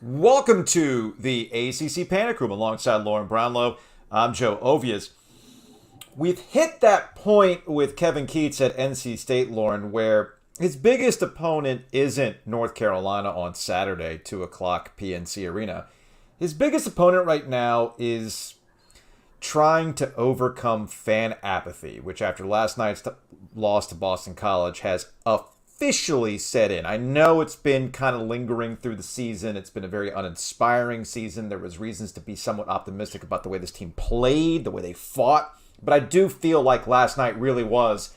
Welcome to the ACC Panic Room alongside Lauren Brownlow. I'm Joe Ovies. We've hit that point with Kevin Keatts at NC State, Lauren, where his biggest opponent isn't North Carolina on Saturday, 2 o'clock PNC Arena. His biggest opponent right now is trying to overcome fan apathy, which after last night's loss to Boston College has officially set in. I know it's been kind of lingering through the season. It's been a very uninspiring season. There was reasons to be somewhat optimistic about the way this team played, the way they fought. But I do feel like last night really was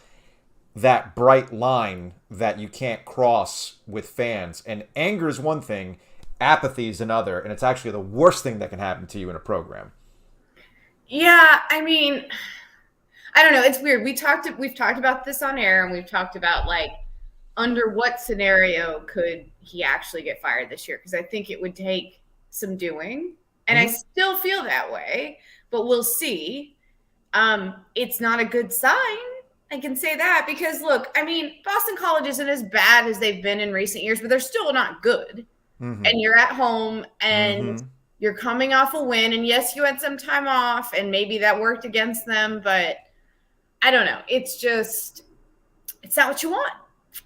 that bright line that you can't cross with fans. And anger is one thing, apathy is another. And it's actually the worst thing that can happen to you in a program. Yeah, I mean, I don't know. It's weird. We've talked about this on air, and we've talked about like under what scenario could he actually get fired this year? Because I think it would take some doing, and I still feel that way. But we'll see. It's not a good sign. I can say that because look, I mean, Boston College isn't as bad as they've been in recent years, but they're still not good. And you're at home and you're coming off a win. And yes, you had some time off and maybe that worked against them, but I don't know. It's not what you want.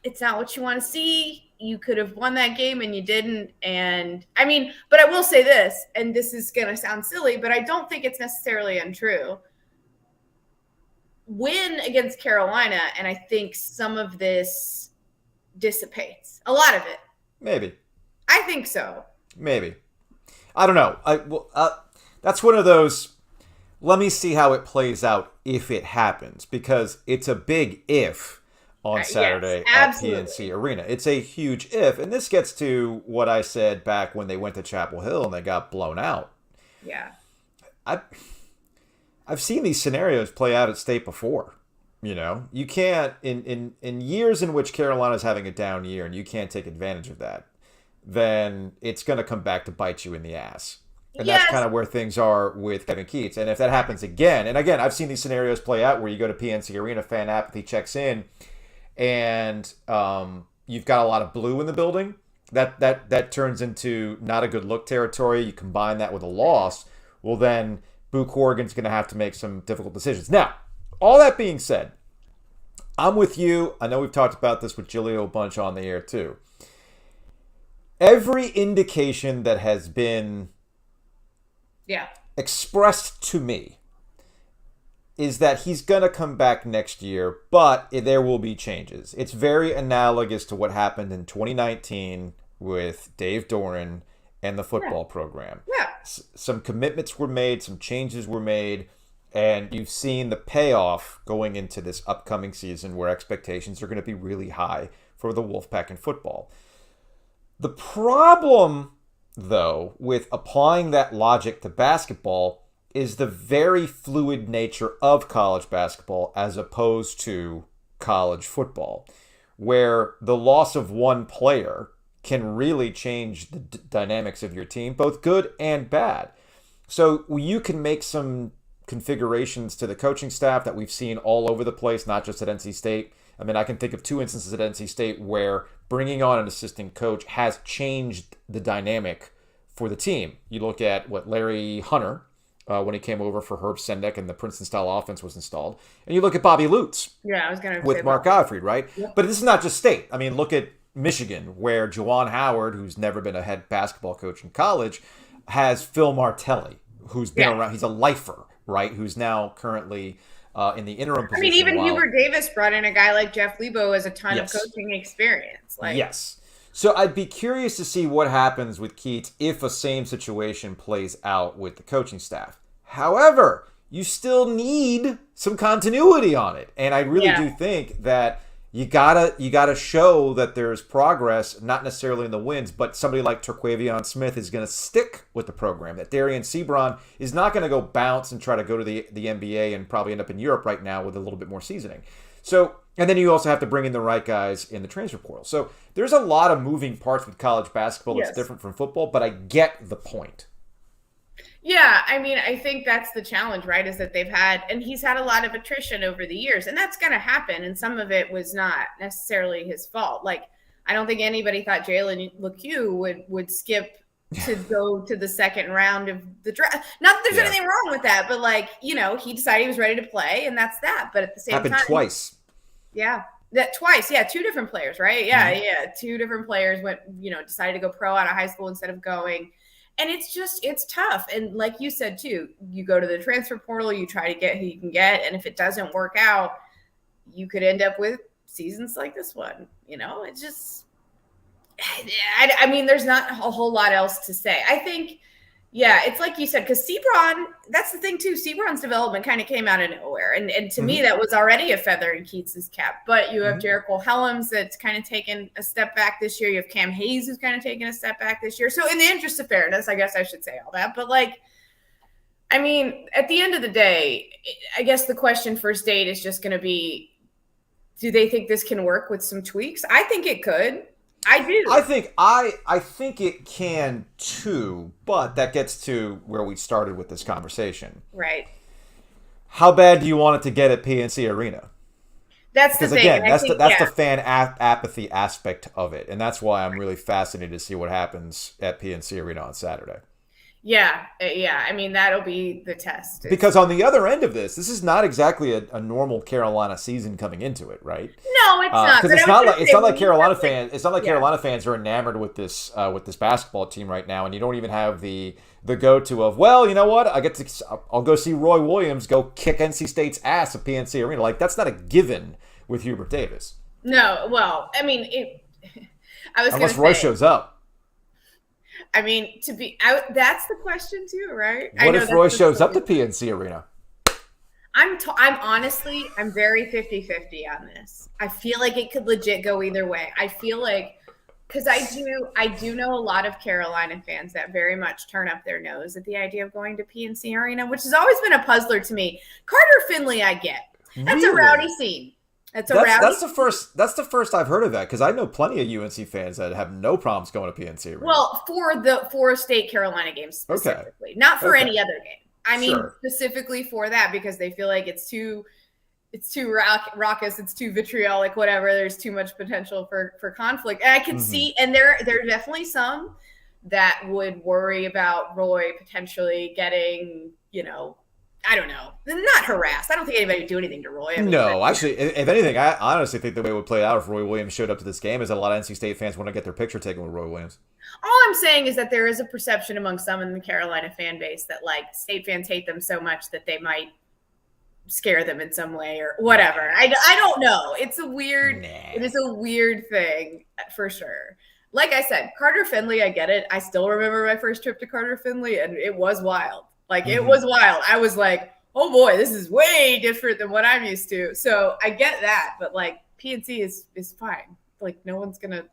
It's not what you want to see. You could have won that game and you didn't. And I mean, but I will say this, and this is going to sound silly, but I don't think it's necessarily untrue. Win against Carolina, and I think some of this dissipates. A lot of it. Maybe. I think so. Maybe. I don't know. That's one of those, let me see how it plays out if it happens, because it's a big if on Saturday at PNC Arena. It's a huge if, and this gets to what I said back when they went to Chapel Hill and they got blown out. Yeah. I've seen these scenarios play out at State before. You know, you can't, in years in which Carolina's having a down year and you can't take advantage of that, then it's going to come back to bite you in the ass. And that's kind of where things are with Kevin Keatts. And if that happens again, and again, I've seen these scenarios play out where you go to PNC Arena, fan apathy checks in, and you've got a lot of blue in the building. That turns into not a good look territory. You combine that with a loss, well then Boo Corrigan's going to have to make some difficult decisions. Now, all that being said, I'm with you. I know we've talked about this with Gilio a bunch on the air too. Every indication that has been expressed to me is that he's going to come back next year, but there will be changes. It's very analogous to what happened in 2019 with Dave Doran and the football program. Yeah. Some commitments were made, some changes were made, and you've seen the payoff going into this upcoming season where expectations are going to be really high for the Wolfpack in football. The problem, though, with applying that logic to basketball is the very fluid nature of college basketball as opposed to college football, where the loss of one player can really change the dynamics of your team, both good and bad. So you can make some configurations to the coaching staff that we've seen all over the place, not just at NC State. I mean, I can think of two instances at NC State where bringing on an assistant coach has changed the dynamic for the team. You look at what Larry Hunter, when he came over for Herb Sendek and the Princeton-style offense was installed. And you look at Bobby Lutz with Mark Gottfried, right? Yep. But this is not just State. I mean, look at Michigan, where Juwan Howard, who's never been a head basketball coach in college, has Phil Martelli, who's been around. He's a lifer, right? Who's now currently in the interim position. I mean, even Hubert Davis brought in a guy like Jeff Lebo as a ton of coaching experience. Yes. So I'd be curious to see what happens with Keatts if a same situation plays out with the coaching staff. However, you still need some continuity on it. And I really do think that you gotta show that there's progress, not necessarily in the wins, but somebody like Terquavion Smith is going to stick with the program. That Darian Sebron is not going to go bounce and try to go to the NBA and probably end up in Europe right now with a little bit more seasoning. So, and then you also have to bring in the right guys in the transfer portal. So there's a lot of moving parts with college basketball that's different from football, but I get the point. Yeah, I mean, I think that's the challenge, right? Is that he's had a lot of attrition over the years, and that's going to happen. And some of it was not necessarily his fault. Like, I don't think anybody thought Jalen LeCue would skip to go to the second round of the draft. Not that there's anything wrong with that, but like, he decided he was ready to play, and that's that. But at the same time, happened twice. Yeah, that twice. Yeah, two different players, right? Yeah, yeah, two different players went, decided to go pro out of high school instead of going. And it's tough. And like you said too, you go to the transfer portal, you try to get who you can get, and if it doesn't work out, you could end up with seasons like this one. It's just, I mean, there's not a whole lot else to say. I think, it's like you said, because Sebron, that's the thing too. Sebron's development kind of came out of nowhere. And to me, that was already a feather in Keatts' cap. But you have Jericho Helms that's kind of taken a step back this year. You have Cam Hayes who's kind of taken a step back this year. So in the interest of fairness, I guess I should say all that. But I mean, at the end of the day, I guess the question for State is just going to be, do they think this can work with some tweaks? I think it could. I do. I think it can too, but that gets to where we started with this conversation. Right. How bad do you want it to get at PNC Arena? That's the thing. Again, that's the fan apathy aspect of it, and that's why I'm really fascinated to see what happens at PNC Arena on Saturday. Yeah. I mean, that'll be the test. Because on the other end of this is not exactly a normal Carolina season coming into it, right? No, it's not. Because it's not like Carolina fans. It's not like Carolina fans are enamored with this basketball team right now, and you don't even have the go-to of, well, you know what? I'll go see Roy Williams go kick NC State's ass at PNC Arena. Like, that's not a given with Hubert Davis. No, well, I mean, unless Roy shows up. I mean, that's the question too, right? What if Roy shows up to PNC Arena? I'm honestly, I'm very 50-50 on this. I feel like it could legit go either way. I feel like, because I do know a lot of Carolina fans that very much turn up their nose at the idea of going to PNC Arena, which has always been a puzzler to me. Carter Finley, I get. That's a rowdy scene. That's the first I've heard of that, because I know plenty of UNC fans that have no problems going to PNC Arena. Well, for State Carolina games specifically, not for any other game. I mean, specifically for that, because they feel like it's too raucous, it's too vitriolic, whatever. There's too much potential for conflict, and I can see, and there are definitely some that would worry about Roy potentially getting, I don't know, not harassed. I don't think anybody would do anything to Roy. Actually, if anything, I honestly think the way it would play out if Roy Williams showed up to this game is that a lot of NC State fans want to get their picture taken with Roy Williams. All I'm saying is that there is a perception among some in the Carolina fan base that State fans hate them so much that they might scare them in some way or whatever. I don't know. It is a weird thing for sure. Like I said, Carter Finley, I get it. I still remember my first trip to Carter Finley, and it was wild. It was wild. I was like, oh boy, this is way different than what I'm used to. So I get that, but PNC is fine. No one's gonna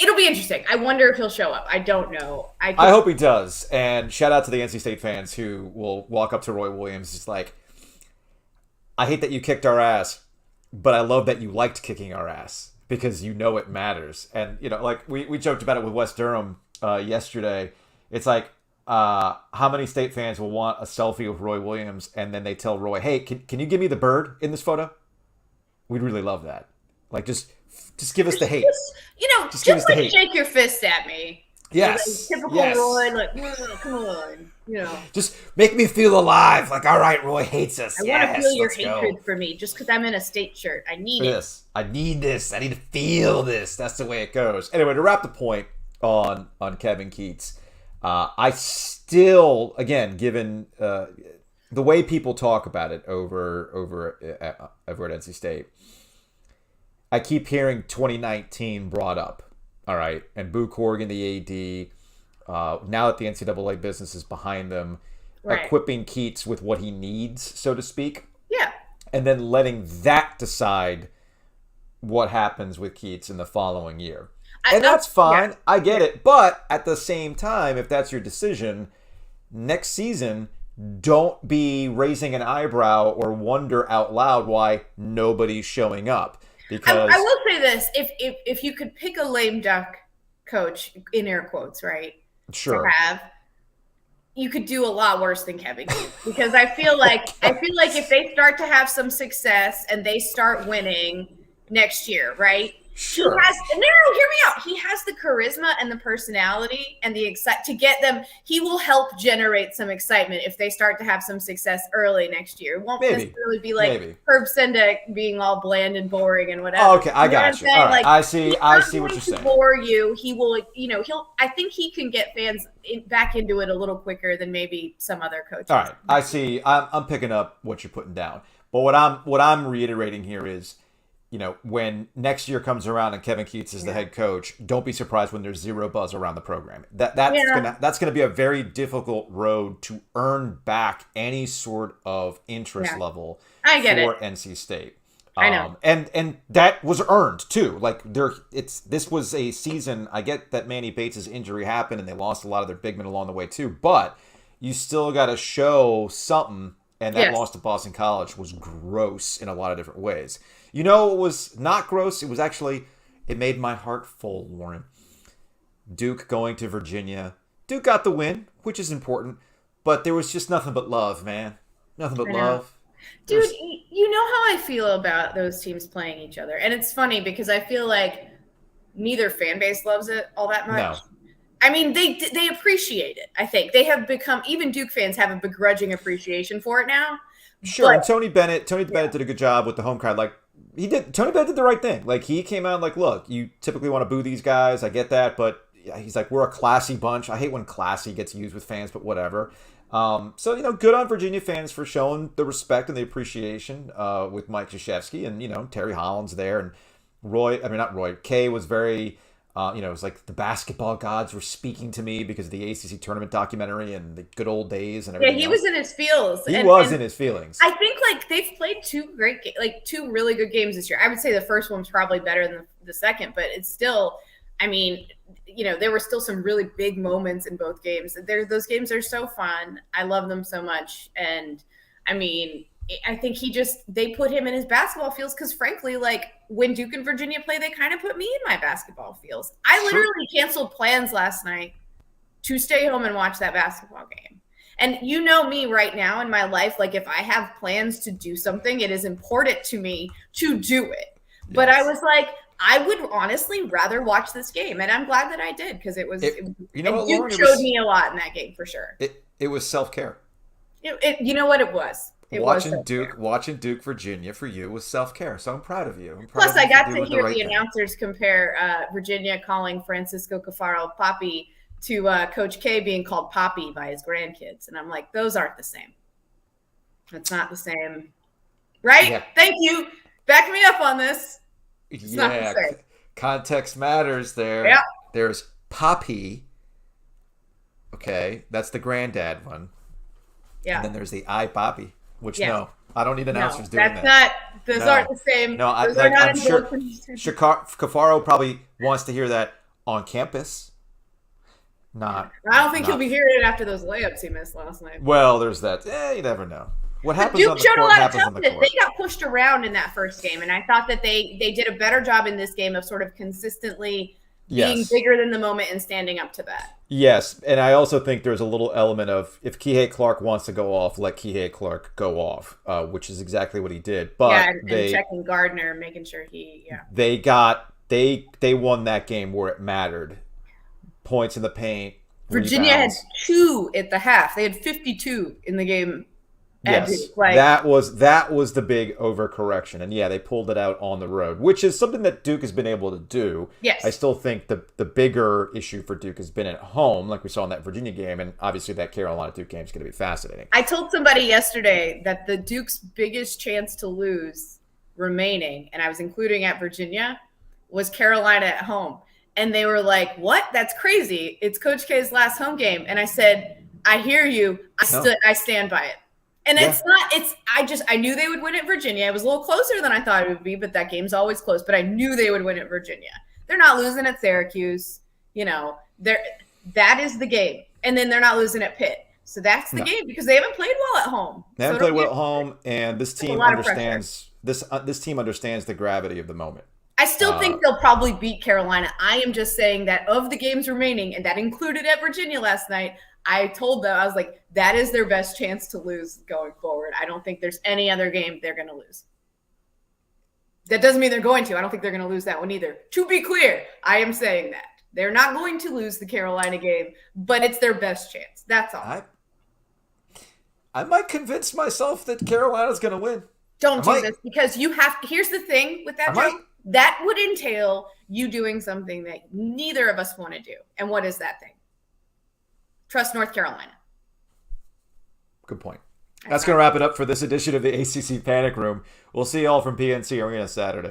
it'll be interesting. I wonder if he'll show up. I don't know. I hope he does. And shout out to the NC State fans who will walk up to Roy Williams. It's like, I hate that you kicked our ass, but I love that you liked kicking our ass because it matters. And we joked about it with West Durham yesterday. It's like, how many State fans will want a selfie with Roy Williams and then they tell Roy, hey, can you give me the bird in this photo? We'd really love that. Just give us the hate. Just give us the hate. Shake your fist at me. Yes. Typical Roy, come on. Just make me feel alive. All right, Roy hates us. I want to feel your hatred for me just because I'm in a State shirt. I need this. I need this. I need to feel this. That's the way it goes. Anyway, to wrap the point on Kevin Keatts, I still, again, given the way people talk about it over at NC State, I keep hearing 2019 brought up. All right, and Boo Corrigan, the AD, now that the NCAA business is behind them, equipping Keatts with what he needs, so to speak. Yeah. And then letting that decide what happens with Keatts in the following year. And that's fine. Yeah. I get it. But at the same time, if that's your decision, next season, don't be raising an eyebrow or wonder out loud why nobody's showing up. Because I will say this: if you could pick a lame duck coach, in air quotes, right? Sure. To have, you could do a lot worse than Kevin Keatts, because I feel like if they start to have some success and they start winning next year, right? He Sure. has no. Hear me out. He has the charisma and the personality and the to get them. He will help generate some excitement if they start to have some success early next year. It won't necessarily be like Maybe. Herb Sendek being all bland and boring and whatever. Oh, okay, I You know what I'm got you. saying? All right, Like, I see. he's I not see what going you're to saying. bore you. He will. He'll. I think he can get fans back into it a little quicker than maybe some other coaches. All right, I see. I'm picking up what you're putting down. But what I'm reiterating here is, when next year comes around and Kevin Keatts is the head coach, don't be surprised when there's zero buzz around the program. That's gonna be a very difficult road to earn back any sort of interest level I get for it. NC State. I know. And that was earned too. Like this was a season. I get that Manny Bates' injury happened and they lost a lot of their big men along the way too, but you still got to show something. And that loss to Boston College was gross in a lot of different ways. You know, it was not gross. It was actually, it made my heart full, Warren. Duke going to Virginia. Duke got the win, which is important, but there was just nothing but love, man. Nothing but love. Dude, you know how I feel about those teams playing each other. And it's funny because I feel like neither fan base loves it all that much. No. I mean, they appreciate it, I think. They have become, even Duke fans have a begrudging appreciation for it now. Sure, and Tony Bennett did a good job with the home crowd. Like, Tony Bennett did the right thing. Like, he came out like, look, you typically want to boo these guys. I get that, but he's like, we're a classy bunch. I hate when classy gets used with fans, but whatever. So, good on Virginia fans for showing the respect and the appreciation with Mike Krzyzewski and, Terry Holland's there. And Kay was very... it was like the basketball gods were speaking to me because of the ACC tournament documentary and the good old days and everything. Yeah, he was in his feels. He was in his feelings. I think they've played two really good games this year. I would say the first one's probably better than the second, but it's still, I mean, there were still some really big moments in both games. Those games are so fun. I love them so much. And I mean, I think they put him in his basketball fields because, frankly, like when Duke and Virginia play, they kind of put me in my basketball fields. I literally canceled plans last night to stay home and watch that basketball game. And you know me right now in my life, like if I have plans to do something, it is important to me to do it. Yes. But I was like, I would honestly rather watch this game. And I'm glad that I did because Duke showed me a lot in that game for sure. It was self-care. You know what it was? Watching Duke, Virginia for you was self-care. So I'm proud of you. Plus, I got to hear the announcers compare Virginia calling Francisco Cafaro Papi to Coach K being called Poppy by his grandkids. And I'm like, those aren't the same. That's not the same. Right? Yeah. Thank you. Back me up on this. It's not the same. Context matters there. Yeah. There's Poppy. Okay. That's the granddad one. Yeah. And then there's the I Poppy. Which no, I don't need announcers doing that. Those aren't the same. No, I'm sure Cafaro probably wants to hear that on campus. I don't think he'll be hearing it after those layups he missed last night. Well, there's that. You never know. What happens on the court happens on the court. They got pushed around in that first game, and I thought that they did a better job in this game of sort of consistently being bigger than the moment and standing up to that. Yes, and I also think there's a little element of if Kihei Clark wants to go off, let Kihei Clark go off, which is exactly what he did. But and checking Gardner, making sure they won that game where it mattered. Points in the paint. Virginia had 2 at the half. They had 52 in the game. Yes, that was the big overcorrection, and they pulled it out on the road, which is something that Duke has been able to do. Yes, I still think the bigger issue for Duke has been at home, like we saw in that Virginia game, and obviously that Carolina Duke game is going to be fascinating. I told somebody yesterday that the Duke's biggest chance to lose remaining, and I was including at Virginia, was Carolina at home, and they were like, "What? That's crazy! It's Coach K's last home game," and I said, "I hear you. I stand by it." And I knew they would win at Virginia. It was a little closer than I thought it would be, but that game's always close. But I knew they would win at Virginia. They're not losing at Syracuse. That is the game. And then they're not losing at Pitt. So that's the game because they haven't played well at home. They haven't played well at home, and this team understands this team understands the gravity of the moment. I still think they'll probably beat Carolina. I am just saying that of the games remaining, and that included at Virginia last night, I told them, I was like, that is their best chance to lose going forward. I don't think there's any other game they're going to lose. That doesn't mean they're going to. I don't think they're going to lose that one either. To be clear, I am saying that. They're not going to lose the Carolina game, but it's their best chance. That's all. I might convince myself that Carolina's going to win. Don't do this because you have. Here's the thing with that, Joe. That would entail you doing something that neither of us want to do. And what is that thing? Trust North Carolina. Good point. That's going to wrap it up for this edition of the ACC Panic Room. We'll see you all from PNC Arena Saturday.